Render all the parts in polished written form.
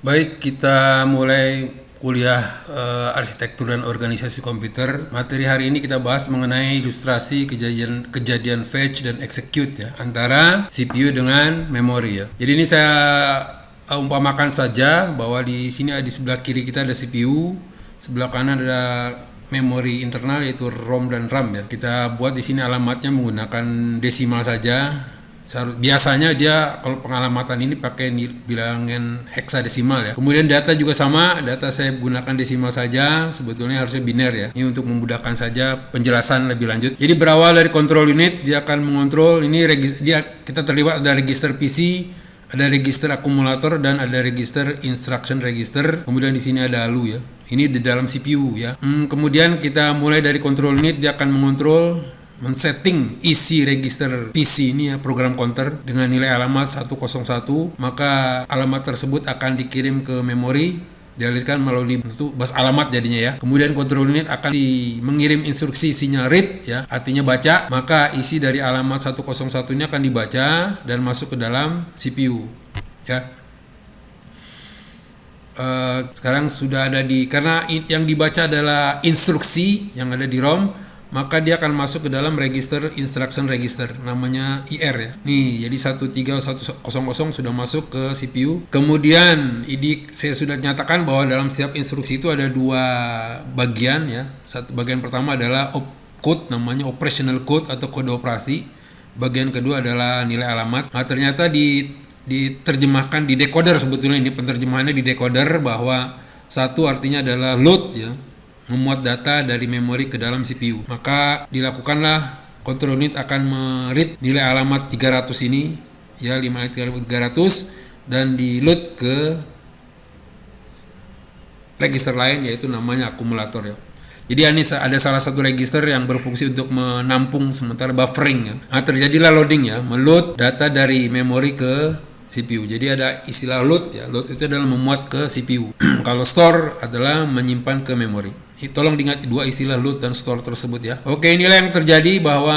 Baik, kita mulai kuliah arsitektur dan organisasi komputer. Materi hari ini kita bahas mengenai ilustrasi kejadian fetch dan execute ya antara CPU dengan memori ya. Jadi ini saya umpamakan saja bahwa di sini di sebelah kiri kita ada CPU, sebelah kanan ada memori internal yaitu ROM dan RAM ya. Kita buat di sini alamatnya menggunakan desimal saja. Biasanya dia kalau pengalamatan ini pakai bilangan heksadesimal ya. Kemudian data juga sama, data saya gunakan desimal saja, sebetulnya harusnya biner ya. Ini untuk memudahkan saja penjelasan lebih lanjut. Jadi berawal dari control unit, dia akan mengontrol ini kita terlibat ada register PC, ada register akumulator dan ada register instruction register. Kemudian di sini ada ALU ya. Ini di dalam CPU ya. Kemudian kita mulai dari control unit, dia akan mengontrol men-setting isi register PC ini ya, program counter dengan nilai alamat 101, maka alamat tersebut akan dikirim ke memori, dialirkan melalui bentuk bus alamat jadinya ya. Kemudian control unit akan mengirim instruksi isinya read ya, artinya baca, maka isi dari alamat 101 ini akan dibaca dan masuk ke dalam CPU ya. Sekarang sudah ada karena yang dibaca adalah instruksi yang ada di ROM, maka dia akan masuk ke dalam register instruction register, namanya IR ya. Nih, jadi 13100 sudah masuk ke CPU. Kemudian ini saya sudah nyatakan bahwa dalam setiap instruksi itu ada dua bagian ya. Satu bagian pertama adalah opcode, namanya operational code atau kode operasi. Bagian kedua adalah nilai alamat. Nah, ternyata diterjemahkan di decoder, sebetulnya ini penerjemahannya di decoder, bahwa satu artinya adalah load ya, memuat data dari memori ke dalam CPU. Maka dilakukanlah control unit akan meread nilai alamat 300 ini ya, 5300 dan di load ke register lain yaitu namanya akumulator ya. Jadi ini ada salah satu register yang berfungsi untuk menampung sementara buffering ya. Nah, terjadilah loading ya, meload data dari memori ke CPU. Jadi ada istilah load ya. Load itu adalah memuat ke CPU. Kalau store adalah menyimpan ke memori. Tolong diingat dua istilah load dan store tersebut ya. Oke, inilah yang terjadi bahwa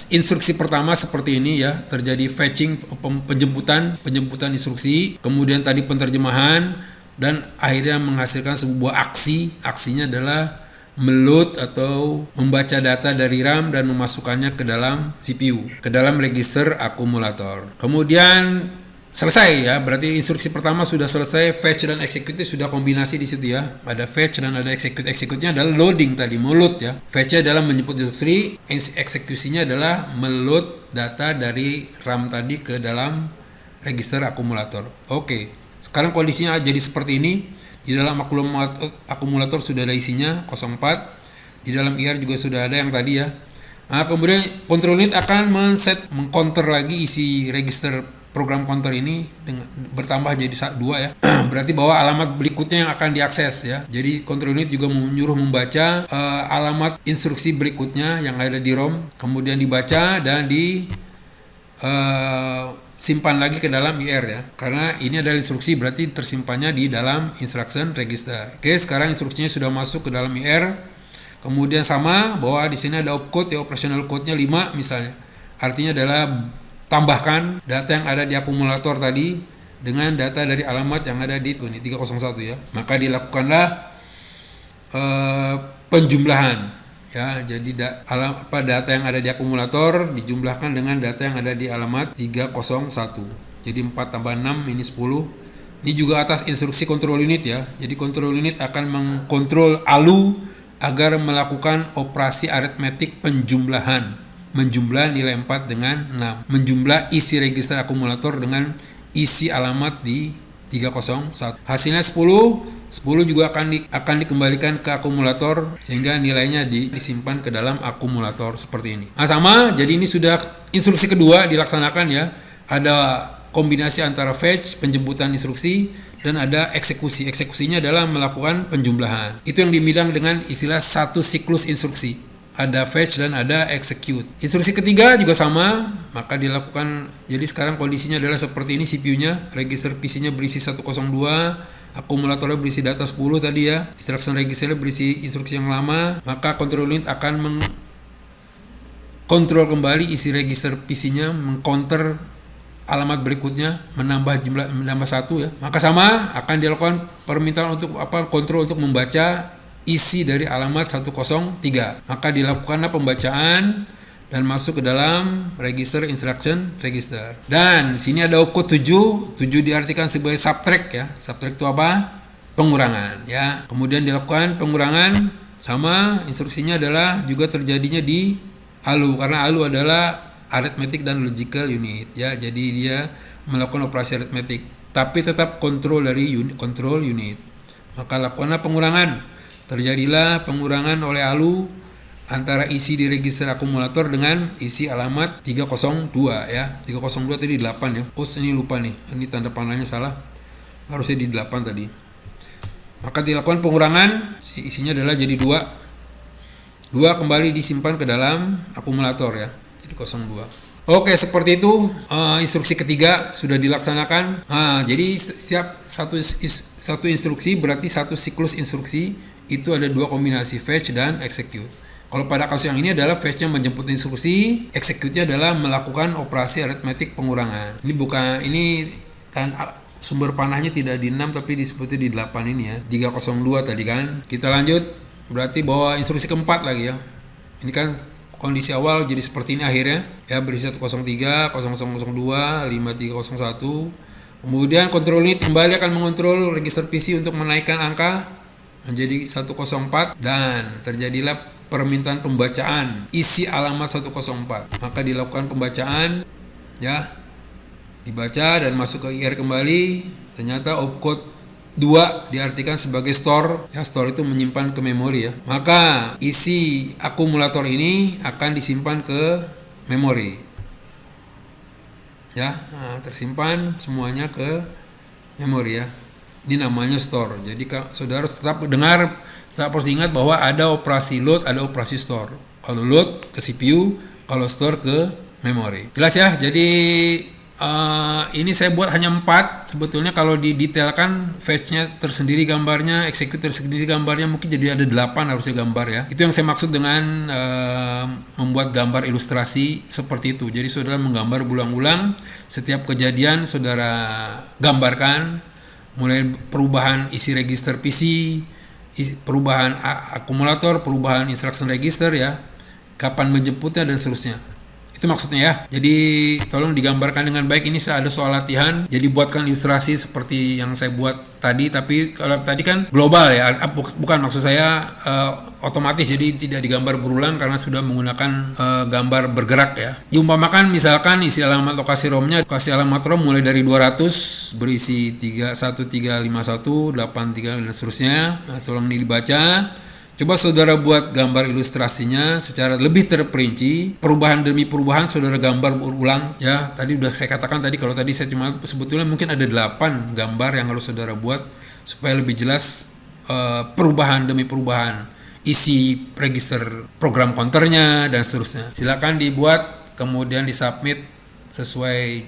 instruksi pertama seperti ini ya, terjadi fetching, penjemputan instruksi, kemudian tadi penerjemahan dan akhirnya menghasilkan sebuah aksi. Aksinya adalah meload atau membaca data dari RAM dan memasukkannya ke dalam CPU, ke dalam register akumulator. Kemudian selesai ya, berarti instruksi pertama sudah selesai, fetch dan execute sudah kombinasi di situ ya. Ada fetch dan ada execute. Execute-nya adalah loading tadi, meload ya. Fetch-nya adalah menjemput instruksi, eksekusinya adalah meload data dari RAM tadi ke dalam register akumulator. Oke, sekarang kondisinya jadi seperti ini. Di dalam akumulator sudah ada isinya 04. Di dalam IR juga sudah ada yang tadi ya. Nah, kemudian control unit akan meng-counter lagi isi register program counter ini dengan bertambah jadi 2 ya. Berarti bahwa alamat berikutnya yang akan diakses ya. Jadi control unit juga menyuruh membaca alamat instruksi berikutnya yang ada di ROM, kemudian dibaca dan simpan lagi ke dalam IR ya. Karena ini adalah instruksi, berarti tersimpannya di dalam instruction register. Oke, sekarang instruksinya sudah masuk ke dalam IR. Kemudian sama bahwa di sini ada opcode ya, operational code-nya 5 misalnya. Artinya adalah tambahkan data yang ada di akumulator tadi dengan data dari alamat yang ada di 301 ya. Maka dilakukanlah penjumlahan ya. Jadi data yang ada di akumulator dijumlahkan dengan data yang ada di alamat 301. Jadi 4 tambah 6 ini 10. Ini juga atas instruksi control unit ya. Jadi control unit akan mengkontrol ALU agar melakukan operasi aritmetik penjumlahan, menjumlah nilai 4 dengan 6, menjumlah isi register akumulator dengan isi alamat di 301. Hasilnya 10 juga akan dikembalikan ke akumulator sehingga nilainya disimpan ke dalam akumulator seperti ini. Nah, sama, jadi ini sudah instruksi kedua dilaksanakan ya. Ada kombinasi antara fetch, penjemputan instruksi, dan ada eksekusi. Eksekusinya adalah melakukan penjumlahan. Itu yang dibilang dengan istilah satu siklus instruksi. Ada fetch dan ada execute. Instruksi ketiga juga sama, maka dilakukan. Jadi sekarang kondisinya adalah seperti ini, CPU-nya, register PC-nya berisi 102, akumulatornya berisi data 10 tadi ya, instruction registernya berisi instruksi yang lama, maka control unit akan mengkontrol kembali isi register PC-nya, mengcounter alamat berikutnya menambah satu ya, maka sama akan dilakukan permintaan untuk kontrol untuk membaca isi dari alamat 103. Maka dilakukanlah pembacaan dan masuk ke dalam register instruction register. Dan di sini ada opcode 7 diartikan sebagai subtract ya. Subtract itu apa? Pengurangan ya. Kemudian dilakukan pengurangan, sama instruksinya adalah juga terjadinya di ALU, karena ALU adalah arithmetic dan logical unit ya. Jadi dia melakukan operasi aritmetik tapi tetap kontrol dari control unit. Maka lakukanlah pengurangan. Terjadilah pengurangan oleh ALU antara isi di register akumulator dengan isi alamat 302 ya. 302 tadi 8 ya. Oh, ini lupa nih. Ini tanda panahnya salah. Harusnya di 8 tadi. Maka dilakukan pengurangan, isinya adalah jadi 2 kembali disimpan ke dalam akumulator ya, jadi 02. Oke, seperti itu instruksi ketiga sudah dilaksanakan. Jadi setiap satu instruksi berarti satu siklus instruksi itu ada 2 kombinasi fetch dan execute. Kalau pada kasus yang ini adalah fetch-nya menjemput instruksi, execute-nya adalah melakukan operasi aritmetik pengurangan. Ini kan sumber panahnya tidak di 6 tapi disebutnya di 8 ini ya. 302 tadi kan. Kita lanjut, berarti bawa instruksi keempat lagi ya. Ini kan kondisi awal jadi seperti ini akhirnya ya, berisi 103, 0002, 5301. Kemudian kontrol unit kembali akan mengontrol register PC untuk menaikkan angka menjadi 104 dan terjadilah permintaan pembacaan isi alamat 104. Maka dilakukan pembacaan ya. Dibaca dan masuk ke IR kembali. Ternyata opcode 2 diartikan sebagai store ya, store itu menyimpan ke memori ya. Maka isi akumulator ini akan disimpan ke memori ya. Tersimpan semuanya ke memori ya. Ini namanya store. Jadi saudara tetap dengar, harus diingat bahwa ada operasi load, ada operasi store. Kalau load ke CPU, kalau store ke memori. Jelas ya. Jadi ini saya buat hanya 4. Sebetulnya kalau didetailkan fetch-nya tersendiri gambarnya, execute tersendiri gambarnya, mungkin jadi ada 8 harusnya gambar ya. Itu yang saya maksud dengan membuat gambar ilustrasi seperti itu. Jadi saudara menggambar berulang-ulang, setiap kejadian saudara gambarkan, mulai perubahan isi register PC, perubahan akumulator, perubahan instruction register ya, kapan menjemputnya dan seterusnya. Itu maksudnya ya. Jadi tolong digambarkan dengan baik. Ini ada soal latihan. Jadi buatkan ilustrasi seperti yang saya buat tadi. Tapi kalau tadi kan global ya. Bukan maksud saya otomatis. Jadi tidak digambar berulang karena sudah menggunakan gambar bergerak ya. Diumpamakan misalkan isi alamat lokasi ROM-nya. Lokasi alamat ROM mulai dari 200 berisi 1351, 83 dan seterusnya. Nah, tolong ini dibaca. Coba saudara buat gambar ilustrasinya secara lebih terperinci, perubahan demi perubahan saudara gambar berulang ya. Tadi udah saya katakan tadi, kalau tadi saya cuma sebetulnya mungkin ada 8 gambar yang harus saudara buat supaya lebih jelas perubahan demi perubahan isi register program counternya dan seterusnya. Silakan dibuat kemudian disubmit sesuai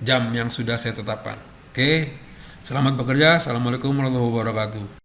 jam yang sudah saya tetapkan. Oke, selamat bekerja. Assalamualaikum warahmatullahi wabarakatuh.